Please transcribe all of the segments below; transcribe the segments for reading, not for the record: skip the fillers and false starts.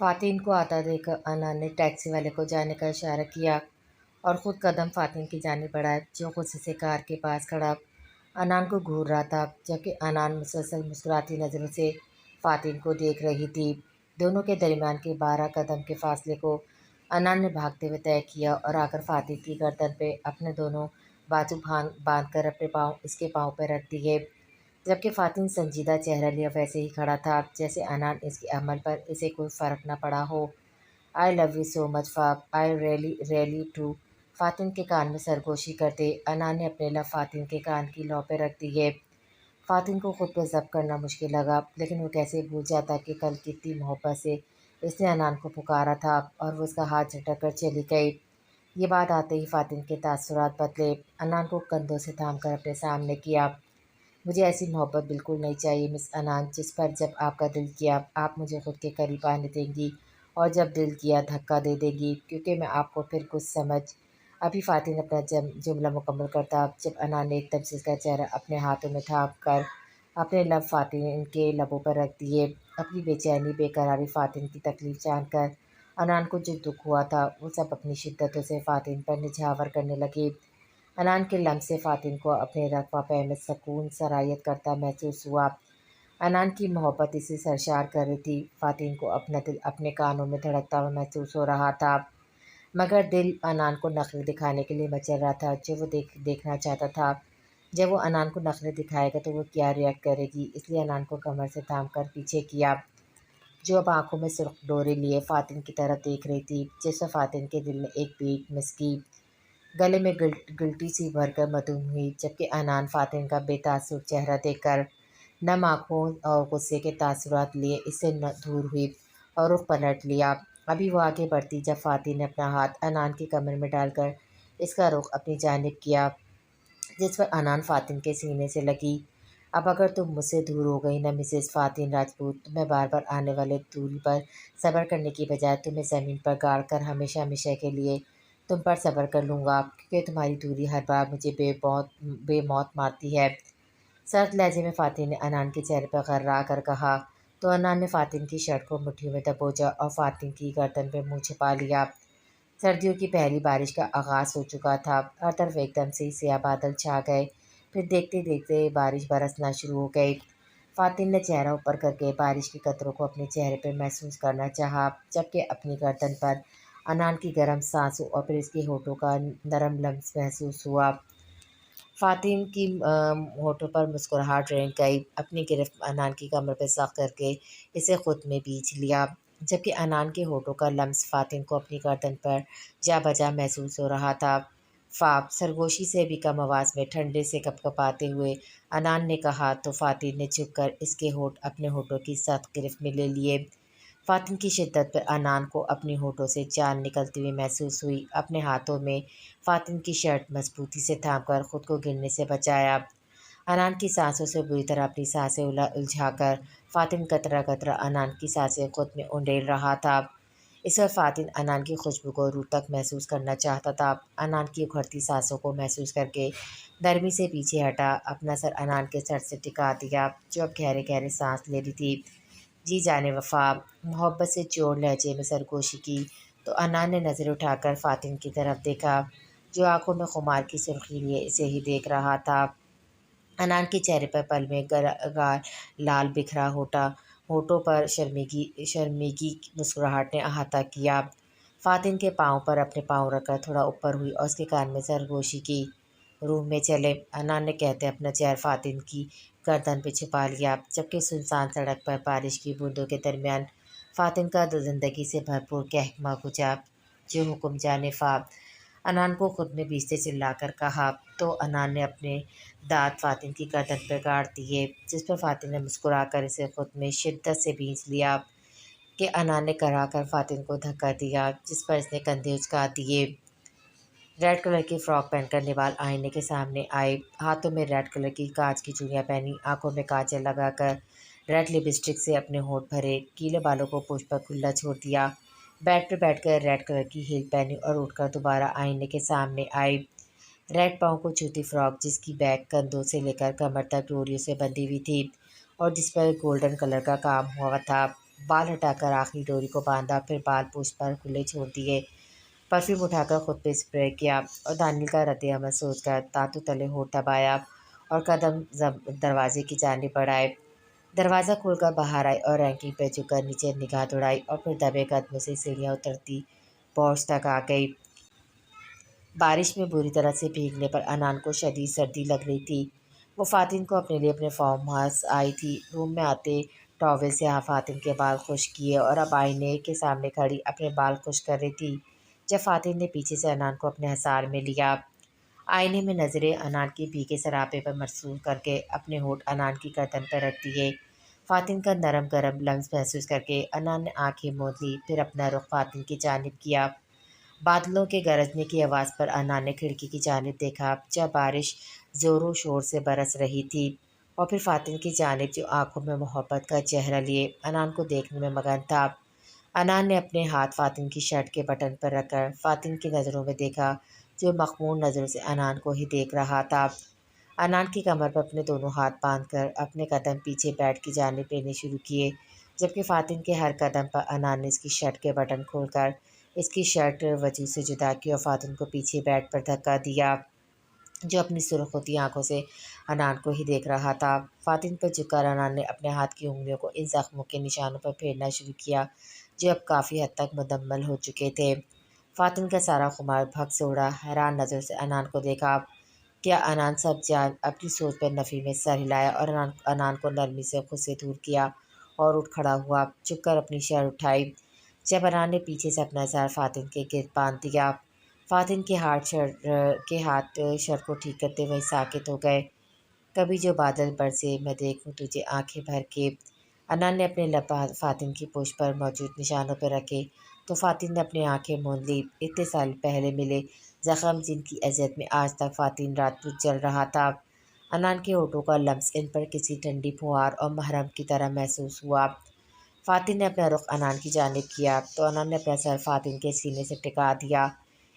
फ़ातिन को आता देखकर अनान ने टैक्सी वाले को जाने का इशारा किया और ख़ुद कदम फ़ातिन की जानिब बढ़ाए, जो गुस्से से कार के पास खड़ा अनान को घूर रहा था, जबकि अनान मुसलसल मुस्कुराती नज़रों से फ़ातिन को देख रही थी। दोनों के दरमियान के 12 कदम के फासले को अनान ने भागते हुए तय किया और आकर फ़ातिन की गर्दन पे अपने दोनों बाजू बांध कर अपने पाँव इसके पाँव पर रख दिए, जबकि फ़ातिन संजीदा चेहरा लिए वैसे ही खड़ा था जैसे अनान इसके अमल पर इसे कोई फ़र्क न पड़ा हो। I love you so much fab, I really really too. Fatin के कान में सरगोशी करते अनान ने अपने लब फ़ातिन के कान की लौ पे रख दिए। फ़ातिन को खुद पर ज़ब्त करना मुश्किल लगा, लेकिन वो कैसे भूल जाता कि कल कितनी मोहब्बत से इसने अनान को पुकारा था और वो उसका हाथ झटक कर चली गई। ये बात आते ही फ़ातिन के तासुरात बदले। अनान को कंधों से थाम कर अपने सामने किया। मुझे ऐसी मोहब्बत बिल्कुल नहीं चाहिए मिस अनान, जिस पर जब आपका दिल किया आप मुझे खुद के करीब आने देंगी और जब दिल किया धक्का दे देंगी, क्योंकि मैं आपको फिर कुछ समझ। अभी फ़ातिन अपना जुमला मुकम्मल करता जब अनान ने एकदम से उसका चेहरा अपने हाथों में थाम कर अपने लब फ़ातिन के लबों पर रख दिए। अपनी बेचैनी बेकरारी फ़ातिन की तकलीफ़ जानकर अनान को जो दुख हुआ था वो सब अपनी शिद्दतों से फ़ातिन पर निछावर करने लगी। अनान के लम्स से फ़ातिन को अपने रक़्वा पे में सकून सरायत करता महसूस हुआ। अनान की मोहब्बत इसे सरशार कर रही थी। फ़ातिन को अपना दिल अपने कानों में धड़कता हुआ महसूस हो रहा था, मगर दिल अनान को नखरे दिखाने के लिए मचल रहा था, जो वो देखना चाहता था। जब वो अनान को नखरे दिखाएगा तो वो क्या रिएक्ट करेगी, इसलिए अनान को कमर से थाम कर पीछे किया, जो अब आंखों में सुर्ख डोरे लिए फ़ातिन की तरफ देख रही थी, जिससे फ़ातिन के दिल में एक बीट मिस की। गले में गिल्टी सी भरकर मधुम हुई, जबकि अनान फ़ातिन का बेतासुर चेहरा देखकर नम आँखों और गुस्से के तासुरात लिए इससे न दूर हुई और रुख पलट लिया। अभी वो आगे बढ़ती जब फ़ातिन ने अपना हाथ अनान की कमर में डालकर इसका रुख अपनी जानिब किया, जिस पर अनान फ़ातिन के सीने से लगी। अब अगर तुम मुझसे दूर हो गई ना मिसेस फ़ातिन राजपूत, तो मैं बार बार आने वाले दूरी पर सब्र करने की बजाय तुम्हें ज़मीन पर गाड़ कर हमेशा हमेशा के लिए तुम पर सब्र कर लूँगा, क्योंकि तुम्हारी दूरी हर बार मुझे बेमौत मारती है। सर्द लहजे में फ़ातिन ने अनान के चेहरे पर गर्रा कर कहा, तो अनान ने फ़ातिन की शर्ट को मुट्ठियों में दबोचा और फ़ातिन की गर्दन पे मुँह छिपा लिया। सर्दियों की पहली बारिश का आगाज़ हो चुका था। हर तरफ एकदम से ही स्याह बादल छा गए, फिर देखते देखते बारिश बरसना शुरू हो गई। फ़ातिन ने चेहरा ऊपर करके बारिश के कतरों को अपने चेहरे पर महसूस करना चाहा, जबकि अपनी गर्दन पर अनान की गर्म सांसों और फिर इसके होठों का नरम लम्स महसूस हुआ। फ़ातिन की होठों पर मुस्कुराहट रेंग गई। अपनी गिरफ्त अनान की कमर पर सख्त करके इसे खुद में बींच लिया, जबकि अनान के होठों का लम्स फ़ातिन को अपनी गर्दन पर जा बजा महसूस हो रहा था। फ़ाब, सरगोशी से भी कम आवाज़ में ठंडे से कँपकँपाते हुए अनान ने कहा, तो फ़ातिन ने झुककर इसके होठ अपने होठों की सख्त गिरफ्त में ले लिए। फ़ातिन की शिद्दत पर अनान को अपने होठों से जान निकलती हुई महसूस हुई। अपने हाथों में फ़ातिन की शर्ट मज़बूती से थामकर खुद को गिरने से बचाया। अनान की सांसों से बुरी तरह अपनी सांसें उलझाकर फ़ातिन कतरा कतरा अनान की सांसें खुद में उंडेल रहा था। इस वक्त फ़ातिन अनान की खुशबू को रूह तक महसूस करना चाहता था। अनान की उखड़ती सांसों को महसूस करके नरमी से पीछे हटा, अपना सर अनान के सर से टिका दिया, जो अब गहरे गहरे सांस ले रही थी। जी जाने वफ़ा, मोहब्बत से चोर लहजे में सरगोशी की, तो अनान ने नज़र उठाकर फ़ातिन की तरफ देखा, जो आंखों में खुमार की सुर्खी लिए इसे ही देख रहा था। अनान के चेहरे पर पल में गाल लाल बिखरा होठों पर शर्मीगी शर्मीगी मुस्कुराहट ने अहाता किया। फ़ातिन के पाँव पर अपने पाँव रखकर थोड़ा ऊपर हुई और उसके कान में सरगोशी की। रूम में चले, अनान ने कहते अपना चेहरा फ़ातिन की गर्दन पे छुपा लिया, जबकि सुनसान सड़क पर बारिश की बूंदों के दरमियान फ़ातिन का ज़िंदगी से भरपूर कहमा गुजा, जो हुक्म जाने फ़ाब। अनान को खुद में बीचते चिल्लाकर कहा, तो अनान ने अपने दाँत फ़ातिन की गर्दन पर गाड़ दिए, जिस पर फ़ातिन ने मुस्कुराकर इसे खुद में शिद्दत से भींच लिया कि अनान ने करा कर फ़ातिन को धक्का दिया, जिस पर इसने कंधे उचका दिए। रेड कलर की फ़्रॉक पहनकर निवाल आईने के सामने आए, हाथों में रेड कलर की कांच की चूड़ियाँ पहनी, आंखों में काजल लगाकर रेड लिपस्टिक से अपने होठ भरे, गीले बालों को पूंछ पर खुला छोड़ दिया। बेड पर बैठकर रेड कलर की हील पहनी और उठकर दोबारा आईने के सामने आई। रेड पाँव को छूती फ्रॉक, जिसकी बैक कंधों से लेकर कमर तक डोरियों से बंधी हुई थी और जिस पर गोल्डन कलर का काम हुआ था, बाल हटाकर आखिरी डोरी को बांधा, फिर बाल पूंछ पर खुले छोड़ दिए। परफ्यूम उठाकर खुद पे स्प्रे किया और दानियल का रद्द-ए-अमल सोचकर दांतों तले होठ दबाया और कदम दरवाजे की जानिब बढ़ाए। दरवाज़ा खोलकर बाहर आई और रैंकिंग पे झुककर नीचे निगाह दौड़ाई और फिर दबे कदमों से सीढ़ियाँ उतरती पोर्च तक आ गई। बारिश में बुरी तरह से भीगने पर अनान को शदीद सर्दी लग रही थी। वो फ़ातिन को अपने लिए अपने फार्म हाउस आई थी। रूम में आते टॉवेल से फ़ातिन के बाल खुश किए और अब आईने के सामने खड़ी अपने बाल खुश कर रही थी जब फ़ातिन ने पीछे से अनान को अपने हसार में लिया। आईने में नज़रें अनान के भीगे सरापे पर मरसूल करके अपने होठ अनान की गर्दन पर रख दिए। फ़ातिन का नरम गरम लम्स महसूस करके अनान ने आंखें मूंद ली, फिर अपना रुख फ़ातिन की जानिब किया। बादलों के गरजने की आवाज़ पर अनान ने खिड़की की जानिब देखा जब बारिश ज़ोरों शोर से बरस रही थी और फिर फ़ातिन की जानिब जो आंखों में मोहब्बत का चेहरा लिए अनान को देखने में मगन था। अनान ने अपने हाथ फ़ातिन की शर्ट के बटन पर रखकर फ़ातिन की नज़रों में देखा जो मखमूर नज़रों से अनान को ही देख रहा था। अनान की कमर पर अपने दोनों हाथ बांधकर अपने कदम पीछे बेड की जानिब लेने शुरू किए, जबकि फ़ातिन के हर कदम पर अनान ने इसकी शर्ट के बटन खोलकर इसकी शर्ट वजूद से जुदा की और फ़ातिन को पीछे बेड पर धक्का दिया, जो अपनी सुर्ख होती आंखों से अनान को ही देख रहा था। फ़ातिन पर झुककर अनान ने अपने हाथ की उंगलियों को इन ज़ख्मों के निशानों पर फेरना शुरू किया, जो अब काफ़ी हद तक मुकम्मल हो चुके थे। फ़ातिन का सारा खुमार भग से उड़ा। हैरान नज़र से अनान को देखा। क्या अनान सब जान अपनी सोच पर नफ़ी में सर हिलाया और अनान को नरमी से खुद से दूर किया और उठ खड़ा हुआ, झुककर अपनी शर्ट उठाई। जब अनान ने पीछे से अपना सर फ़ातिन के गिर्द बांध दिया, फ़ातिन के हाथ शर्ट को ठीक करते वही साकित हो गए। कभी जो बादल बरसे मैं देखूं तुझे आंखें भर के। अनान ने अपने लब फ़ातिन की पुश्त पर मौजूद निशानों पर रखे तो फ़ातिन ने अपनी आंखें मूंद ली। इतने साल पहले मिले ज़ख़म जिनकी अज़ियत में आज तक फ़ातिन रात-भर जल रहा था। अनान के होठों का लम्स इन पर किसी ठंडी फुहार और महरम की तरह महसूस हुआ। फ़ातिन ने अपना रुख अनान की जानिब किया तो अनान ने अपना सर फ़ातिन के सीने से टिका दिया।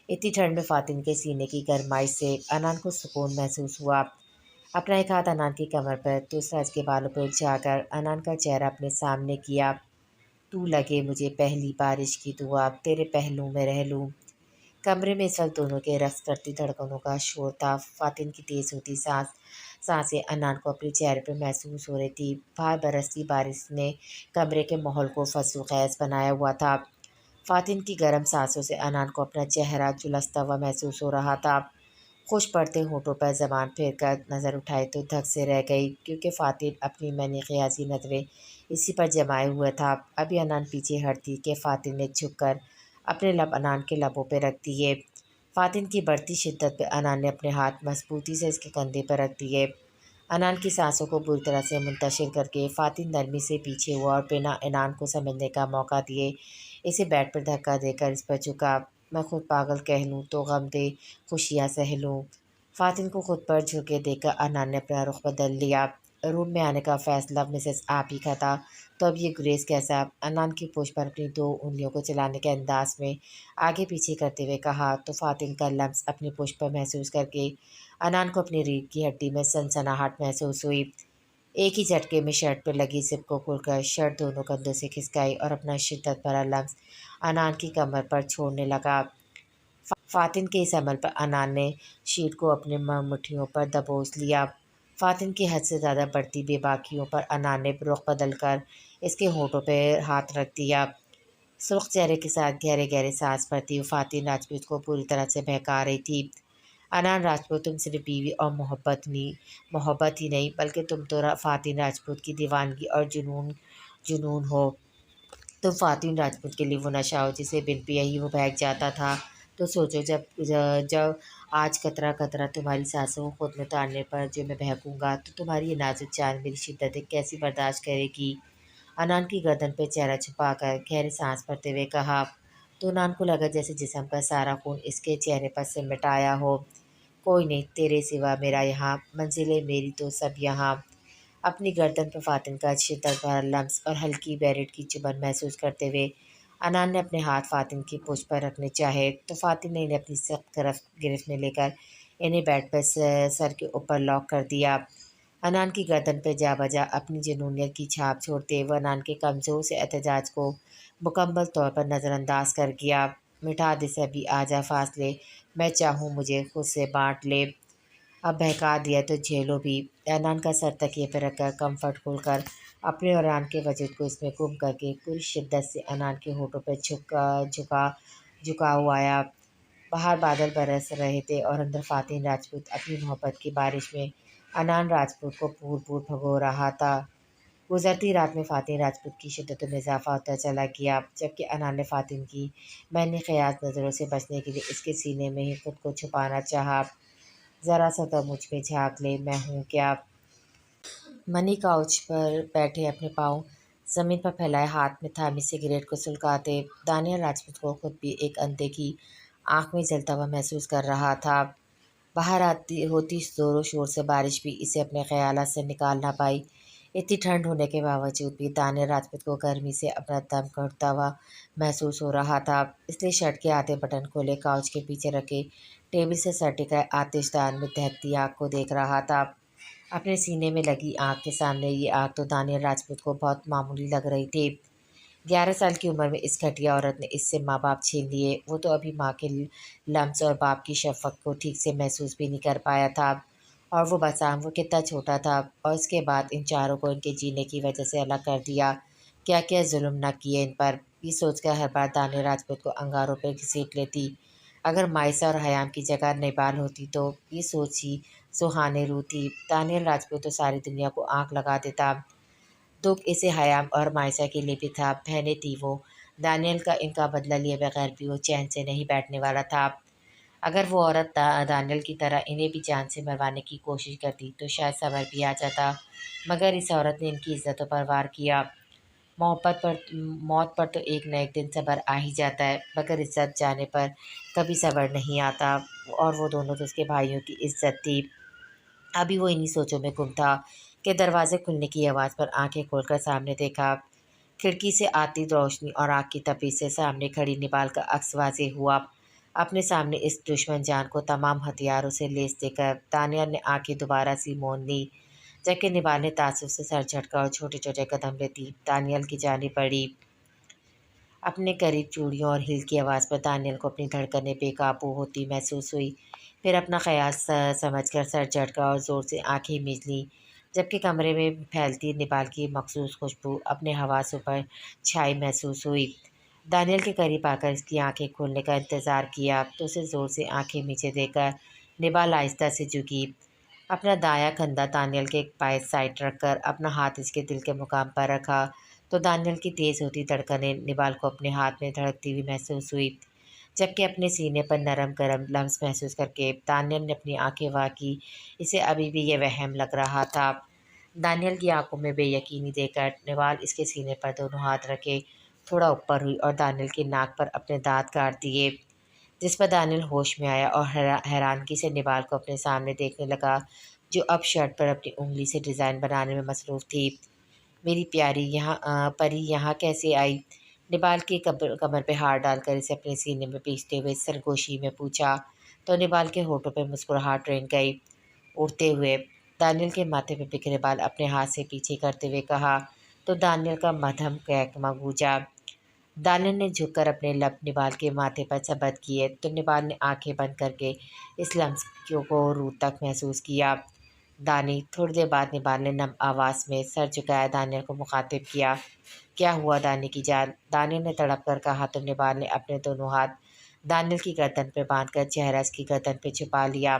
इतनी ठंड में फ़ातिन के सीने की गरमाइश से अनान को सुकून महसूस हुआ। अपना एक हाथ अनान की कमर पर, दूसरा इसके बालों पर उलझाकर अनान का चेहरा अपने सामने किया। तू लगे मुझे पहली बारिश की दुआ, तेरे पहलू में रह लूँ। कमरे में इस वक्त दोनों के रक्स करती धड़कनों का शोर था। फ़ातिन की तेज़ होती सांसें अनान को अपने चेहरे पर महसूस हो रही थी। बाहर बरसती बारिश ने कमरे के माहौल को फसो खैज बनाया हुआ था। फ़ातिन की गर्म सांसों से अनान को अपना चेहरा झुलसता हुआ महसूस हो रहा था। खुश पड़ते होठों पर ज़बान फेर कर नज़र उठाई तो धक से रह गई, क्योंकि फ़ातिन अपनी मैंने क़यासी नज़रें इसी पर जमाए हुए था। अभी अनान पीछे हटती कि फ़ातिन ने झुक कर अपने लब अनान के लबों पर रख दिए। फ़ातिन की बढ़ती शिद्दत पे अनान ने अपने हाथ मजबूती से इसके कंधे पर रख दिए। अनान की सांसों को बुरी तरह से मुंतशिर करके फ़ातिन नरमी से पीछे हुआ और बिना अनान को समझने का मौका दिए इसे बेड पर धक्का देकर इस पर झुका। मैं खुद पागल कह लूँ तो गम दे खुशियाँ सह लूँ। फ़ातिन को खुद पर झुके देखकर अनान ने अपना रुख बदल लिया। रूम में आने का फ़ैसला मिसेस आप ही का था, तो अब ये गुरेज कैसा? अनान की पूँछ पर अपनी दो उंगलियों को चलाने के अंदाज में आगे पीछे करते हुए कहा तो फ़ातिन का लम्स अपनी पूँछ पर महसूस करके अनान को अपनी रीढ़ की हड्डी में सनसनाहट महसूस हुई। एक ही झटके में शर्ट पर लगी ज़िप को खोलकर शर्ट दोनों कंधों से खिसकाई और अपना शिद्दत भरा लम्स अनान की कमर पर छोड़ने लगा। फ़ातिन के इस अमल पर अनान ने शीट को अपने मुट्ठियों पर दबोच लिया। फ़ातिन की हद से ज़्यादा बढ़ती बेबाकियों पर अनान ने रुख बदल कर इसके होठों पर हाथ रख दिया। सुर्ख चेहरे के साथ गहरे गहरे सांस भरती हुई फ़ातिन राजपूत को पूरी तरह से बहका रही थी। अनान राजपूत, तुम सिर्फ बीवी और मोहब्बत ही नहीं बल्कि तुम तो फ़ातिन राजपूत की दीवानगी और जुनून जुनून हो। तुम फ़ातिन राजपूत के लिए वो नशा हो जिसे बिन पिए ही वो बहक जाता था। तो सोचो जब आज कतरा कतरा तुम्हारी सांसों को खुद में उतारने पर जो मैं बहकूँगा तो तुम्हारी ये नाजुक जान मेरी शिद्दतें कैसी बर्दाश्त करेगी। अनान की गर्दन पे चेहरा छुपाकर गहरी सांस भरते हुए कहा तो अनान को लगा जैसे जिस्म का सारा खून इसके चेहरे पर सिमट आया हो। कोई नहीं तेरे सिवा मेरा यहाँ, मंजिलें मेरी तो सब यहाँ। अपनी गर्दन पर फ़ातिन का शिद्दत भरा लम्स और हल्की बैरेट की चुभन महसूस करते हुए अनान ने अपने हाथ फ़ातिन की पूँछ पर रखने चाहे तो फ़ातिन ने इन्हें अपनी सख्त गिरफ्त में लेकर इन्हें बेड पर सर के ऊपर लॉक कर दिया। अनान की गर्दन पे जा बजा अपनी जुनूनियत की छाप छोड़ते वो अनान के कमज़ोर से एहतजाज को मुकम्मल तौर पर नज़रअंदाज कर गया। मिटा दे सभी आजा फासले, मैं चाहूँ मुझे खुद से बांट ले, अब बहका दिया तो झेलो भी। अनान का सर तकिए पर रखकर कम्फर्ट खोलकर अपने और अनान के वजूद को इसमें गुम करके पूरी शिद्दत से अनान के होठों पर झुका झुकाव आया। बाहर बादल बरस रहे थे और अंदर फ़ातिन राजपूत अपनी मोहब्बत की बारिश में अनान राजपूत को बूट-बूट भगो रहा था। गुज़रती रात में फ़ातिन राजपूत की शिद्दत में इज़ाफ़ा होता चला गया, जबकि अनान ने फ़ातिन की मैंने ख़याल नज़रों से बचने के लिए इसके सीने में ही खुद को छुपाना चाहा। ज़रा सा तो मुझ में झाँक ले, मैं हूँ क्या? मनी काउच पर बैठे अपने पाँव ज़मीन पर फैलाए हाथ में थामी सिगरेट को सुलगाते दानियल राजपूत को खुद भी एक अंधे की आंख में जलता हुआ महसूस कर रहा था। बाहर आती होती ज़ोरों शोर से बारिश भी इसे अपने ख़यालात से निकाल ना पाई। इतनी ठंड होने के बावजूद भी दानियल राजपूत को गर्मी से अपना दम घुटता हुआ महसूस हो रहा था, इसलिए शर्ट के आधे बटन खोले काउच के पीछे रखे टेबल से सर टिकाए आतिशदान में दहकती आग को देख रहा था। अपने सीने में लगी आग के सामने ये आग तो दानियल राजपूत को बहुत मामूली लग रही थी। 11 साल की उम्र में इस घटिया औरत ने इससे माँ बाप छीन लिए। वो तो अभी माँ के लम्स और बाप की शफ़क़त को ठीक से महसूस भी नहीं कर पाया था। और वो बसाम वो कितना छोटा था, और इसके बाद इन चारों को इनके जीने की वजह से अलग कर दिया। क्या क्या जुल्म न किए इन पर, ये सोचकर हर बार दानियल राजपूत को अंगारों पर घसीट लेती। अगर मायसा और हयाम की जगह नेपाल होती तो ये सोच ही सुहाने रू थी। दानियल राजपूत तो सारी दुनिया को आग लगा देता। दुख इसे हयाम और मायसा के लिए भी था। बहनें थी वो। दानियल का इनका बदला लिए बगैर भी वो चैन से नहीं बैठने वाला था। अगर वो औरत दानियल की तरह इन्हें भी जान से मरवाने की कोशिश करती तो शायद सबर भी आ जाता, मगर इस औरत ने इनकी इज्जतों पर वार किया। मोहब्बत पर मौत पर तो एक न एक दिन सब्र आ ही जाता है, मगर इज्जत जाने पर कभी सब्र नहीं आता। और वो दोनों तो उसके भाइयों की इज्जत थी। अभी वो इन्हीं सोचों में गुम था कि दरवाजे खुलने की आवाज़ पर आंखें खोलकर सामने देखा। खिड़की से आती रोशनी और आग की तपिश से सामने खड़ी निबाल का अक्स वाज़ेह हुआ। अपने सामने इस दुश्मन जान को तमाम हथियारों से लैस देखकर दानियल ने आंखें दोबारा सी मौन ली, जबकि निबाल ने ताज्जुब से सर झटका और छोटे छोटे कदम लेती दानियल की जानिब बढ़ी। अपने करीब चूड़ियों और हिल की आवाज़ पर दानियल को अपनी धड़कनें बेकाबू होती महसूस हुई। फिर अपना ख्याल समझकर सर झटका और ज़ोर से आंखें मीच लीं, जबकि कमरे में फैलती निबाल की मखसूस खुशबू अपने हवासों पर छाई महसूस हुई। दानियल के करीब आकर इसकी आंखें खोलने का इंतज़ार किया तो उसे ज़ोर से आंखें नीचे देकर निबाल आहिस्ता से झुकी। अपना दायां कंधा दानियल के बाएं साइड रखकर अपना हाथ इसके दिल के मुकाम पर रखा तो दानियल की तेज़ होती धड़कनें निबाल को अपने हाथ में धड़कती हुई महसूस हुई, जबकि अपने सीने पर नरम गरम लम्स महसूस करके दानियल ने अपनी आंखें वाह की। इसे अभी भी ये वहम लग रहा था। दानियल की आंखों में बेयकीनी देखकर निबाल इसके सीने पर दोनों हाथ रखे थोड़ा ऊपर हुई और दानियल की नाक पर अपने दांत काट दिए, जिस पर दानियल होश में आया और हैरानगी से निबाल को अपने सामने देखने लगा, जो अब शर्ट पर अपनी उंगली से डिज़ाइन बनाने में मसरूफ़ थी। मेरी प्यारी परी यहाँ कैसे आई? निबाल की कमर पे हाथ डालकर इसे अपने सीने में पीसते हुए सरगोशी में पूछा तो निबाल के होठों पे मुस्कुराहट ट्रेन गई उड़ते हुए। दानियल के माथे पे बिखरे बाल अपने हाथ से पीछे करते हुए कहा तो दानियल का मध्यम कहकमा गूंजा। दानियल ने झुककर अपने लब निबाल के माथे पर जबत किए तो निबाल ने आंखें बंद करके इस लम्स को रूह तक महसूस किया। दानी। थोड़ी देर बाद निबाल ने नम आवाज़ में सर झुकाया दानियल को मुखातिब किया। क्या हुआ दानी की जान? दानियल ने तड़प कर कहा तो निबाल ने अपने दोनों हाथ दानियल की गर्दन पर बांधकर चेहरा इसकी गर्दन पर छुपा लिया।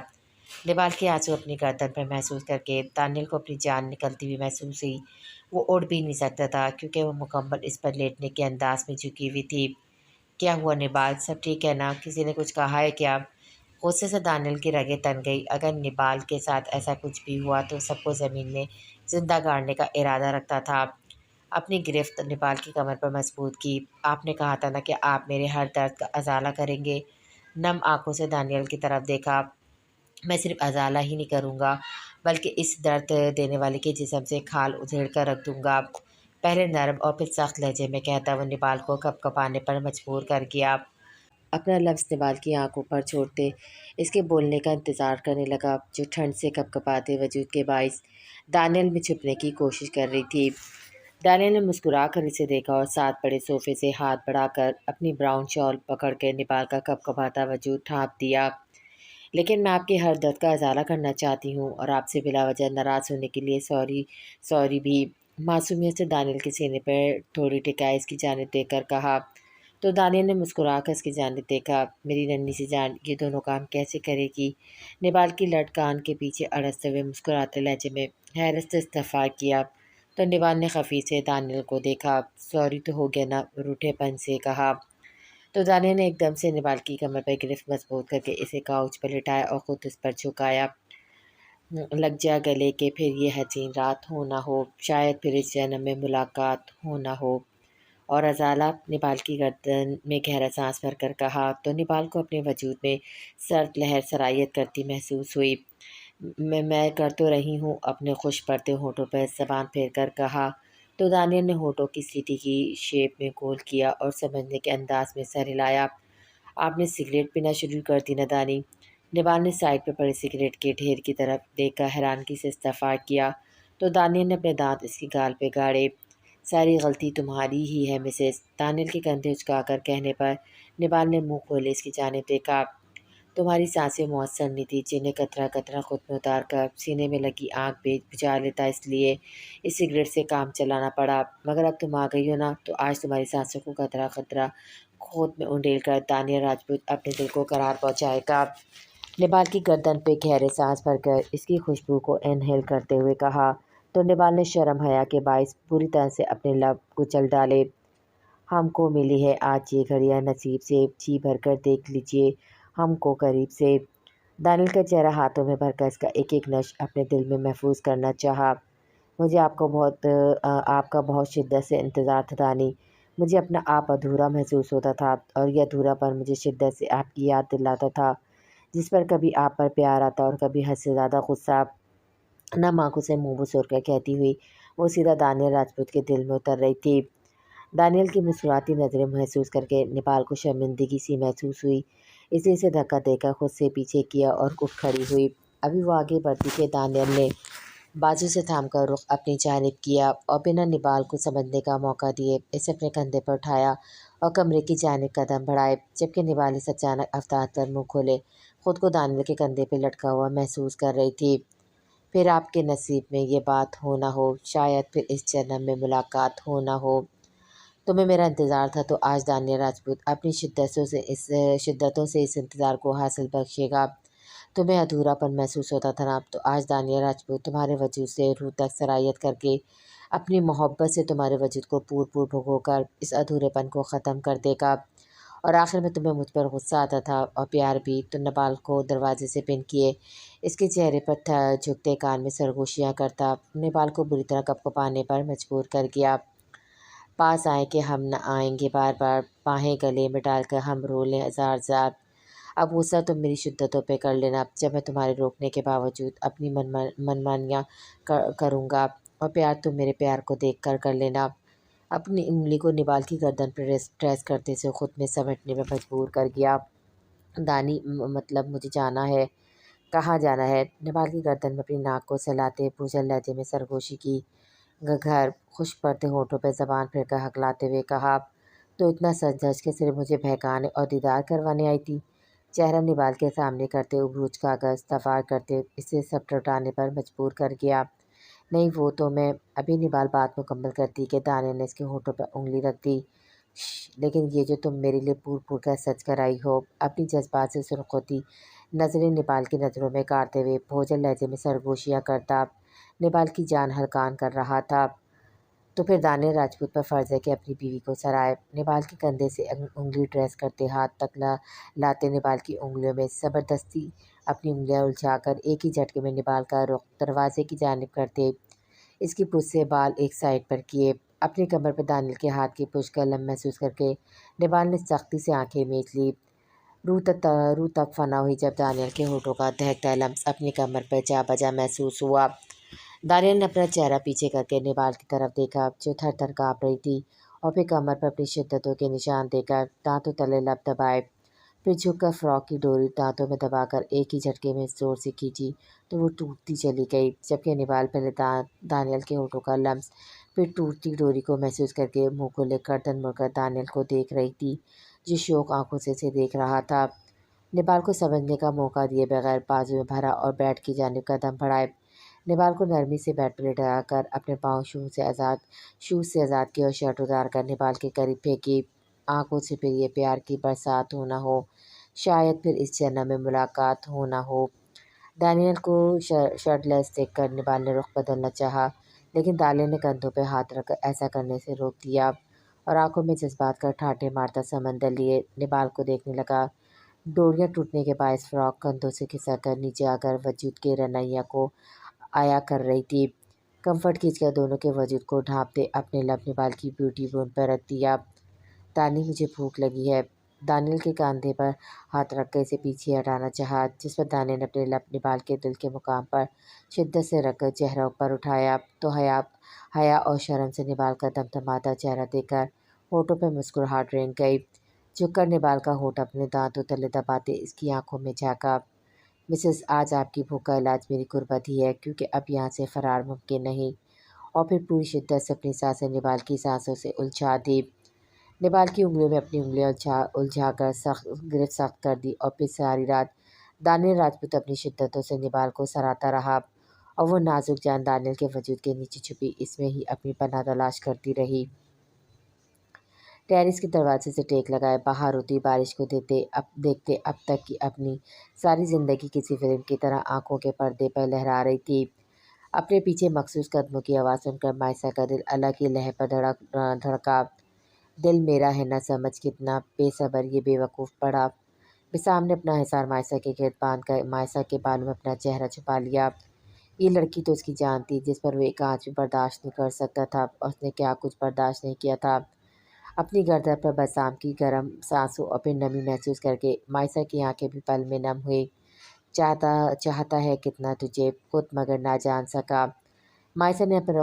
निबाल के आंसू अपनी गर्दन पर महसूस करके दानियल को अपनी जान निकलती हुई महसूस हुई। वो उड़ भी नहीं सकता था क्योंकि वो मुकम्मल इस पर लेटने के अंदाज में झुकी हुई थी। क्या हुआ निबाल, सब ठीक है ना? किसी ने कुछ कहा है क्या? गुस्से से दानियल की रगें तन गई। अगर निबाल के साथ ऐसा कुछ भी हुआ तो सबको ज़मीन में जिंदा गाड़ने का इरादा रखता था। अपनी गिरफ्त निबाल की कमर पर मजबूत की। आपने कहा था ना कि आप मेरे हर दर्द का अजाला करेंगे। नम आंखों से दानियल की तरफ देखा। मैं सिर्फ अजाला ही नहीं करूँगा, बल्कि इस दर्द देने वाले के जिस्म से खाल उधेड़ कर रख दूँगा। पहले नरम और फिर सख्त लहजे में कहता वो निबाल को कँपकँपाने पर मजबूर कर गया। اپنا لفظ نبال کی آنکھوں پر چھوڑتے اس کے بولنے کا انتظار کرنے لگا، جو ٹھنڈ سے کپکپاتے وجود کے باعث دانیل میں چھپنے کی کوشش کر رہی تھی۔ دانیل نے مسکرا کر اسے دیکھا اور ساتھ پڑے صوفے سے ہاتھ بڑھا کر اپنی براؤن شال پکڑ کے نبال کا کپکپاتا وجود ڈھانپ دیا۔ لیکن میں آپ کے ہر درد کا ازالہ کرنا چاہتی ہوں اور آپ سے بلا وجہ ناراض ہونے کے لیے سوری بھی۔ معصومیت سے دانیل کے سینے پر تھوڑی ٹکائی اس کی جانب دیکھ کر کہا، تو دانیل نے مسکرا کر اس کی جانب دیکھا۔ میری ننھی سی جان یہ دونوں کام کیسے کرے گی؟ نبال کی لٹ کان کے پیچھے اڑستے ہوئے مسکراتے لہجے میں حیرت سے استفسار کیا، تو نبال نے خفی سے دانیل کو دیکھا۔ سوری تو ہو گیا نا، روٹھے پن سے کہا۔ تو دانیل نے ایک دم سے نبال کی کمر پر گرفت مضبوط کر کے اسے کاؤچ پر لٹایا اور خود اس پر جھکایا۔ لگ جا گلے کہ پھر یہ حسین رات ہو نہ ہو، شاید پھر اس جنم میں ملاقات ہو نہ ہو۔ اور ازالہ، نبال کی گردن میں گہرا سانس بھر کر کہا، تو نبال کو اپنے وجود میں سرد لہر سرایت کرتی محسوس ہوئی۔ میں کر تو رہی ہوں، اپنے خوش پڑتے ہونٹوں پر زبان پھیر کر کہا۔ تو دانیل نے ہونٹوں کی سیٹی کی شیپ میں گول کیا اور سمجھنے کے انداز میں سر ہلایا۔ آپ نے سگریٹ پینا شروع کر دی نا دانی؟ نبال نے سائڈ پہ پڑے سگریٹ کے ڈھیر کی طرف دیکھ کر حیرانگی سے استفسار کیا، تو دانیل نے اپنے دانت اس کی گال پہ گاڑے۔ ساری غلطی تمہاری ہی ہے مسز، دانیل کے کندھے اچکا کر کہنے پر نبال نے منہ کھولے اس کی جانب دیکھا۔ تمہاری سانسیں مؤثر نہیں تھی، جنہیں قطرہ قطرہ خود میں اتار کر سینے میں لگی آگ بجھا لیتا، اس لیے اس سگریٹ سے کام چلانا پڑا۔ مگر اب تم آ گئی ہو نا، تو آج تمہاری سانسوں کو قطرہ قطرہ خود میں انڈیل کر دانیل راجپوت اپنے دل کو قرار پہنچائے گا۔ نبال کی گردن پہ گہرے سانس بھر کر اس کی خوشبو کو انہیل کرتے ہوئے کہا، تو نبال نے شرم حیا کے باعث پوری طرح سے اپنے لب کچل ڈالے۔ ہم کو ملی ہے آج یہ گھڑیاں نصیب سے، جی بھر کر دیکھ لیجئے ہم کو قریب سے۔ دانیل کا چہرہ ہاتھوں میں بھر کر اس کا ایک ایک نقش اپنے دل میں محفوظ کرنا چاہا۔ مجھے آپ کا بہت شدت سے انتظار تھا دانی، مجھے اپنا آپ ادھورا محسوس ہوتا تھا، اور یہ ادھورا پن مجھے شدت سے آپ کی یاد دلاتا تھا، جس پر کبھی آپ پر پیار آتا اور کبھی حد سے زیادہ غصہ۔ نم آنکھوں سے منہ بسور کر کہتی ہوئی وہ سیدھا دانیل راجپوت کے دل میں اتر رہی تھی۔ دانیل کی مسکراتی نظریں محسوس کر کے نبال کو شرمندگی سی محسوس ہوئی، اس لیے اسے دھکا دے کر خود سے پیچھے کیا اور اٹھ کھڑی ہوئی۔ ابھی وہ آگے بڑھتی کہ دانیل نے بازو سے تھام کر رخ اپنی جانب کیا اور بنا نبال کو سمجھنے کا موقع دیے اسے اپنے کندھے پر اٹھایا اور کمرے کی جانب قدم بڑھائے، جبکہ نبال اس اچانک افتاد پر منہ کھولے خود کو دانیل کے کندھے پہ لٹکا ہوا محسوس کر رہی تھی۔ پھر آپ کے نصیب میں یہ بات ہو نہ ہو، شاید پھر اس جنم میں ملاقات ہو نہ ہو۔ تمہیں میرا انتظار تھا، تو آج دانیل راجپوت اپنی شدتوں سے اس انتظار کو حاصل بخشے گا۔ تمہیں ادھورا پن محسوس ہوتا تھا نا، تو آج دانیل راجپوت تمہارے وجود سے روح تک سرایت کر کے اپنی محبت سے تمہارے وجود کو پور پور بھگو کر اس ادھورے پن کو ختم کر دے گا۔ اور آخر میں تمہیں مجھ پر غصہ آتا تھا اور پیار بھی، تو نبال کو دروازے سے پن کیے اس کے چہرے پر جھکتے کان میں سرگوشیاں کرتا نبال کو بری طرح کپکپانے پر مجبور کر گیا۔ پاس آئیں کہ ہم نہ آئیں گے بار بار، باہیں گلے میں ڈال کر ہم رو لیں ہزار ذات۔ اب غصہ تم میری شدتوں پہ کر لینا، جب میں تمہارے روکنے کے باوجود اپنی منمانیاں کروں گا، اور پیار تم میرے پیار کو دیکھ کر لینا۔ اپنی انگلی کو نبال کی گردن پر پریس کرتے سے خود میں سمیٹنے میں مجبور کر گیا۔ دانی، مطلب مجھے جانا ہے۔ کہاں جانا ہے؟ نبال کی گردن میں اپنی ناک کو سلاتے بوجھل لہجے میں سرگوشی کی گھر خشک پڑتے ہونٹوں پہ زبان پھیر کر ہکلاتے ہوئے کہا، تو اتنا سج دھج کے صرف مجھے بہکانے اور دیدار کروانے آئی تھی؟ چہرہ نبال کے سامنے کرتے عبوج کاغذ سوار کرتے اسے سب لوٹانے پر مجبور کر گیا۔ نہیں وہ تو میں، ابھی نبال بات مکمل کرتی کہ دانیل نے اس کے ہونٹوں پر انگلی رکھ دی۔ لیکن یہ جو تم میرے لیے پور پور کر سچ کر آئی ہو، اپنی جذبات سے سرخ ہوتی نظریں نبال کی نظروں میں گاڑتے ہوئے بھوجل لہجے میں سرگوشیاں کرتا نبال کی جان ہلکان کر رہا تھا، تو پھر دانیل راجپوت پر فرض ہے کہ اپنی بیوی کو سرائے۔ نبال کے کندھے سے انگلی ٹریس کرتے ہاتھ تک لاتے نبال کی انگلیوں میں زبردستی اپنی انگلیاں الجھا کر ایک ہی جھٹکے میں نبال کا رخ دروازے کی جانب کرتے اس کی پشت سے بال ایک سائڈ پر کیے، اپنی کمر پہ دانیل کے ہاتھ کی پشت کا لمس محسوس کر کے نبال نے سختی سے آنکھیں میچ لی۔ روح تب فنا ہوئی جب دانیل کے ہونٹوں کا دہکتا لمس اپنی کمر پر جا بجا محسوس ہوا۔ دانیل نے اپنا چہرہ پیچھے کر کے نبال کی طرف دیکھا جو تھر تھر کانپ رہی تھی، اور پھر کمر پر اپنی شدتوں کے نشان دے کر دانتوں تلے لب دبائے، پھر جھک کر فراک کی ڈوری دانتوں میں دبا کر ایک ہی جھٹکے میں زور سے کھینچی تو وہ ٹوٹتی چلی گئی، جبکہ نبال پہلے دانیل کے ہونٹوں کا لمس پھر ٹوٹتی ڈوری کو محسوس کر کے منہ کو لے کر گردن مڑ کر دانیل کو دیکھ رہی تھی، جو شوق آنکھوں سے اسے دیکھ رہا تھا۔ نبال کو سمجھنے کا موقع دیے بغیر بازو میں بھرا اور بیٹ کی جانب قدم بڑھائے۔ نبال کو نرمی سے بیٹ پر لٹا کر اپنے پاؤں شوز سے آزاد کیے اور شرٹ اتار کر نبال کے قریب پھینکی۔ آنکھوں سے پھر یہ پیار کی برسات ہو نہ ہو، شاید پھر اس جنم میں ملاقات ہو نہ ہو۔ دانیل کو شرٹ لیس دیکھ کر نبال نے رخ بدلنا چاہا، لیکن دانیل نے کندھوں پہ ہاتھ رکھ کر ایسا کرنے سے روک دیا اور آنکھوں میں جذبات کا ٹھاٹھے مارتا سمندر لیے نبال کو دیکھنے لگا۔ ڈوریاں ٹوٹنے کے باعث فراک کندھوں سے کھسک کر نیچے آ کر وجود کے رنیا کو آیا کر رہی تھی۔ کمفرٹ کھینچ کر دونوں کے وجود کو ڈھانپتے اپنے لب نبال کی بیوٹی بون پر رکھ دیا۔ دانی مجھے بھوک لگی ہے۔ دانیل کے کاندھے پر ہاتھ رکھ کر اسے پیچھے ہٹانا چاہا، جس پر دانیل نے اپنے لب نبال کے دل کے مقام پر شدت سے رکھ کر چہرہ اوپر اٹھایا تو حیا اور شرم سے نبال کا تمتماتا چہرہ دیکھ کر ہونٹوں پہ مسکراہٹ رنگ گئی۔ جھک کر نبال کا ہونٹ اپنے دانتوں تلے دباتے اس کی آنکھوں میں جھانکا۔ مسز، آج آپ کی بھوک کا علاج میری قربت ہی ہے، کیونکہ اب یہاں سے فرار ممکن نہیں۔ اور پھر پوری شدت سے اپنی سانسیں نبال کی سانسوں سے الجھا دی۔ نبال کی انگلیوں میں اپنی انگلیاں الجھا کر گرفت سخت کر دی اور پھر ساری رات دانیل راجپوت اپنی شدتوں سے نبال کو سراتا رہا اور وہ نازک جان دانیل کے وجود کے نیچے چھپی اس میں ہی اپنی پناہ تلاش کرتی رہی۔ ٹیرس کے دروازے سے ٹیک لگائے باہر ہوتی بارش کو دیکھتے اب تک کی اپنی ساری زندگی کسی فلم کی طرح آنکھوں کے پردے پر لہرا رہی تھی۔ اپنے پیچھے مخصوص قدموں کی آواز سن کر مائسا کا دل الگ ہی لہر پر دھڑکا۔ دل میرا ہے نہ سمجھ کتنا بے صبر یہ بے وقوف پڑا۔ بسام نے اپنا حصار مائسا کے گرد باندھ کر مائسا کے بالوں میں اپنا چہرہ چھپا لیا۔ یہ لڑکی تو اس کی جان تھی، جس پر وہ ایک آنچ بھی برداشت نہیں کر سکتا تھا، اور اس نے کیا کچھ برداشت نہیں کیا تھا۔ اپنی گردن پر بسام کی گرم سانسوں اور پھر نمی محسوس کر کے مائسا کی آنکھیں بھی پل میں نم ہوئی۔ چاہتا ہے کتنا تجھے، خود مگر نہ جان سکا۔ مائسا نے اپنا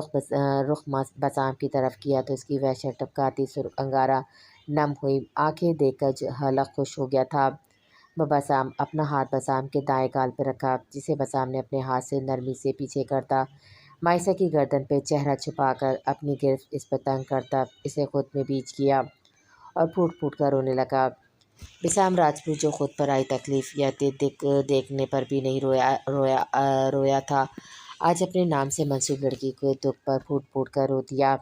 رخ بسام کی طرف کیا تو اس کی وحشت ٹپکاتی سرخ انگارہ نم ہوئی، آنکھیں دیکھ کر حلق خوش ہو گیا تھا۔ بسام اپنا ہاتھ بسام کے دائیں گال پہ رکھا، جسے بسام نے اپنے ہاتھ سے نرمی سے پیچھے کرتا مائسا کی گردن پہ چہرہ چھپا کر اپنی گرفت اس پر تنگ کرتا اسے خود میں بیچ کیا اور پھوٹ پھوٹ کر رونے لگا۔ بسام راجپوت جو خود پر آئی تکلیف یا دیکھنے پر بھی نہیں رویا تھا، آج اپنے نام سے منسوب لڑکی کے دکھ پر پھوٹ پھوٹ کر رو دیا۔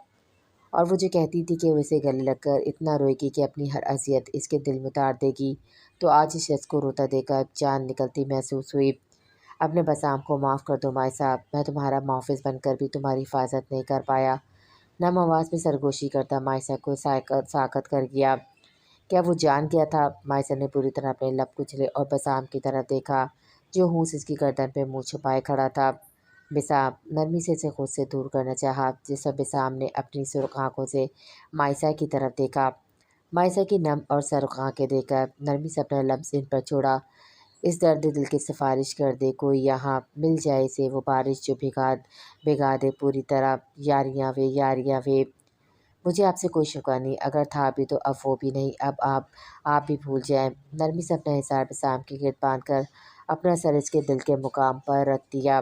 اور وہ جو کہتی تھی کہ وہ اسے گلے لگ کر اتنا روئے گی کہ اپنی ہر اذیت اس کے دل میں اتار دے گی، تو آج اس شخص کو روتا دیکھ کر جان نکلتی محسوس ہوئی۔ اپنے بسام کو معاف کر دو مائسا، میں تمہارا محافظ بن کر بھی تمہاری حفاظت نہیں کر پایا۔ نم آواز میں سرگوشی کرتا مائسا کو ساکت کر گیا۔ کیا وہ جان گیا تھا؟ مائسا نے بری طرح اپنے لب کچلے اور بسام کی طرف دیکھا، جو ہونس اس کی گردن پہ منہ چھپائے کھڑا تھا۔ بسام نرمی سے اسے خود سے دور کرنا چاہا، جس پر بسام نے اپنی سرخ آنکھوں سے مائسا کی طرف دیکھا۔ مائسا کی نم اور سرخ آنکھیں دیکھ کر نرمی سے اپنا لمس ان پر چھوڑا۔ اس درد دل کی سفارش کر دے کوئی یہاں، مل جائے اسے وہ بارش جو بھگا دے پوری طرح۔ یاریاں وے، مجھے آپ سے کوئی شکوہ نہیں، اگر تھا بھی تو اب وہ بھی نہیں، اب آپ بھی بھول جائیں۔ نرمی سے اپنا حصار بسام کے گرد باندھ کر اپنا سر اس کے دل کے مقام پر رکھ دیا۔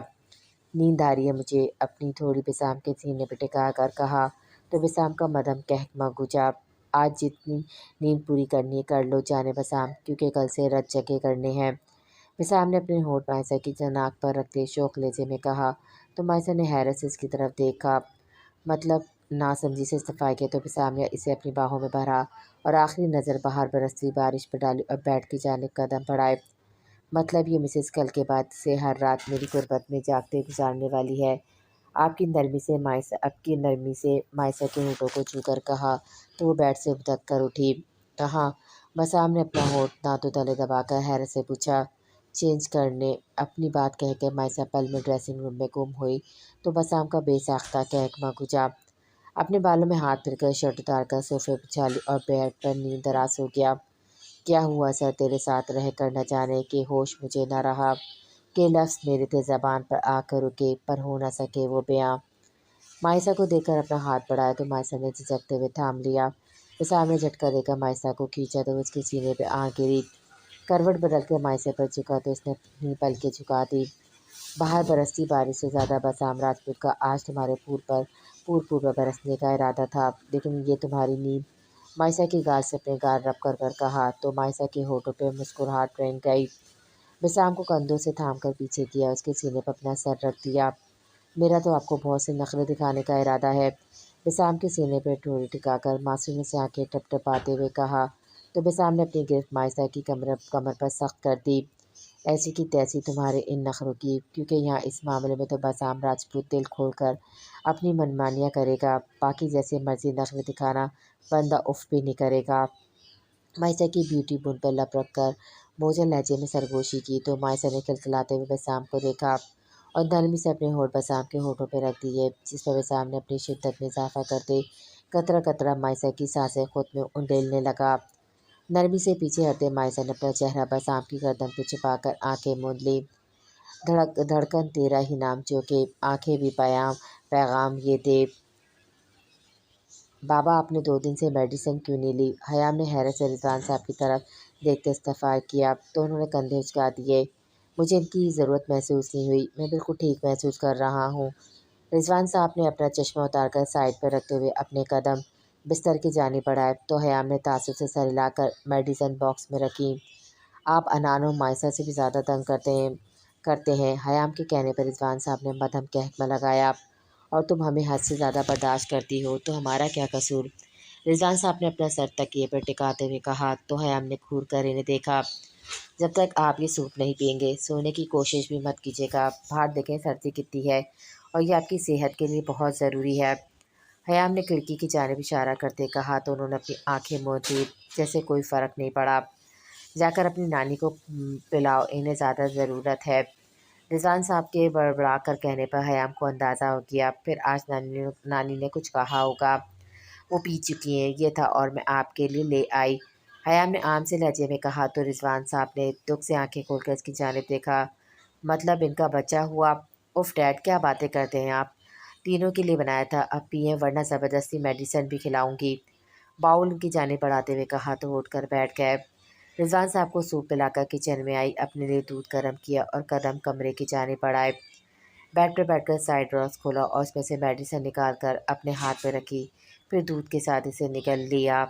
نیند آ رہی ہے مجھے، اپنی تھوڑی بسام کے سینے پہ ٹکا کر کہا تو بسام کا مدھم قہقہ گھجا۔ آج جتنی نیند پوری کرنی ہے کر لو جانے بسام، کیونکہ کل سے رت جگے کرنے ہیں۔ بسام نے اپنے ہونٹ مائسا کی ناک پر رکھتے شوق لہجے میں کہا تو مائسا نے حیرت سے اس کی طرف دیکھا، مطلب ناسمجھی سے استفسار کیا تو بسام نے اسے اپنی باہوں میں بھرا اور آخری نظر باہر برستی بارش پر ڈالی اور بیٹ کی جانب قدم بڑھائے۔ مطلب یہ مسز کل کے بعد سے ہر رات میری غربت میں جاگتے گزارنے والی ہے۔ اب کی نرمی سے مائسا کے ہونٹوں کو چھو کر کہا تو وہ بیٹ سے ہدک کر اٹھی۔ کہاں؟ بسام نے اپنا ہونٹ دانتوں تلے دبا کر حیرت سے پوچھا۔ چینج کرنے، اپنی بات کہہ کر مائسا پل میں ڈریسنگ روم میں گم ہوئی تو بسام کا بے ساختہ قہقہ گھجا۔ اپنے بالوں میں ہاتھ پھر کر شرٹ اتار کر صوفے بچھا لی اور بیڈ پر نیند دراز ہو گیا۔ کیا ہوا سر تیرے ساتھ رہ کر نہ جانے کہ ہوش مجھے نہ رہا، کہ لفظ میرے تھے زبان پر آ کر رکے پر ہو نہ سکے وہ بیاں۔ مائسا کو دیکھ کر اپنا ہاتھ بڑھایا تو مائسا نے جھجکتے ہوئے تھام لیا۔ بسام نے جھٹکا دے کر مائسا کو کھینچا تو وہ اس کے سینے پہ آ گری۔ کروٹ بدل کے مائسا پر جھکا تو اس نے اپنی پلکیں جھکا دی۔ باہر برستی بارش سے زیادہ بسام راجپوت کا آج تمہارے پور پر برسنے کا ارادہ تھا، لیکن یہ تمہاری نیند۔ مائسا کی گال سے اپنے گال رب کر کہا تو مائسا کے ہونٹوں پہ مسکراہٹ رنگ گئی۔ بسام کو کندھوں سے تھام کر پیچھے کیا، اس کے سینے پر اپنا سر رکھ دیا۔ میرا تو آپ کو بہت سے نخرے دکھانے کا ارادہ ہے، بسام کے سینے پر ٹھوڑی ٹکا کر معصومی سے آنکھیں ٹپٹپاتے ہوئے کہا تو بسام نے اپنی گرفت مائسا کی کمر پر سخت کر دی۔ ایسی کی تیسی تمہارے ان نخروں کی، کیونکہ یہاں اس معاملے میں تو بسام راجپوت دل کھول کر اپنی منمانیاں کرے گا، باقی جیسے مرضی نخرے دکھانا بندہ اف بھی نہیں کرے گا۔ مائسا کی بیوٹی بن پر لپ رکھ کر موجن لہجے میں سرگوشی کی تو مائسا نے کھلکھلاتے ہوئے بسام کو دیکھا اور نرمی سے اپنے ہونٹ بسام کے ہونٹوں پہ رکھ دیے، جس پر بسام نے اپنی شدت میں اضافہ کرتے قطرہ قطرہ مائسا کی سانسیں خود میں انڈیلنے لگا۔ نرمی سے پیچھے ہٹتے مائسا نے اپنا چہرہ بسام کی گردن پہ چھپا کر آنکھیں موند لی۔ دھڑکن تیرا ہی نام جو کہ آنکھیں بھی پیغام یہ دے۔ بابا آپ نے 2 دن سے میڈیسن کیوں نہیں لی؟ حیام نے حیرت سے رضوان صاحب کی طرف دیکھتے استفسار کیا تو انہوں نے کندھے اچکا دیے۔ مجھے ان کی ضرورت محسوس نہیں ہوئی، میں بالکل ٹھیک محسوس کر رہا ہوں۔ رضوان صاحب نے اپنا چشمہ اتار کر سائڈ پر رکھتے ہوئے اپنے قدم بستر کی جانب بڑھائے تو حیام نے تعصب سے سر ہلا کر میڈیسن باکس میں رکھی۔ آپ انان و مائسا سے بھی زیادہ تنگ کرتے ہیں۔ حیام کے کہنے پر رضوان صاحب نے مدھم کہکمہ لگایا، اور تم ہمیں حد سے زیادہ برداشت کرتی ہو تو ہمارا کیا قصور؟ رضوان صاحب نے اپنا سر تکیے پر ٹکاتے ہوئے کہا تو حیام نے گھور کر انہیں دیکھا۔ جب تک آپ یہ سوپ نہیں پئیں گے سونے کی کوشش بھی مت کیجیے گا، باہر دیکھیں سردی کتنی ہے اور یہ آپ کی صحت کے لیے بہت ضروری ہے۔ حیام نے کھڑکی کی جانب اشارہ کرتے کہا تو انہوں نے اپنی آنکھیں موند لی، جیسے کوئی فرق نہیں پڑا۔ جا کر اپنی نانی کو پلاؤ، انہیں زیادہ ضرورت ہے۔ رضوان صاحب کے بڑبڑا کر کہنے پر حیام کو اندازہ ہو گیا پھر آج نانی نے کچھ کہا ہوگا۔ وہ پی چکی ہیں، یہ تھا اور میں آپ کے لیے لے آئی، حیام نے عام سے لہجے میں کہا تو رضوان صاحب نے دکھ سے آنکھیں کھول کر اس کی جانب دیکھا۔ مطلب ان کا بچہ ہوا؟ اف ڈیڈ، کیا باتیں کرتے ہیں آپ؟ تینوں کے لیے بنایا تھا، اب پئیں ورنہ زبردستی میڈیسن بھی کھلاؤں گی، باؤل ان کی جانب بڑھاتے ہوئے کہا تو اٹھ کر بیٹھ گئے۔ رضوان صاحب کو سوپ پلا کر کچن میں آئی، اپنے لیے دودھ گرم کیا اور قدم کمرے کی جانب بڑھائے۔ بیڈ پر بیٹھ کر سائڈ ڈراز کھولا اور اس میں سے میڈیسن نکال کر اپنے ہاتھ پہ رکھی، پھر دودھ کے ساتھ اسے نگل لیا۔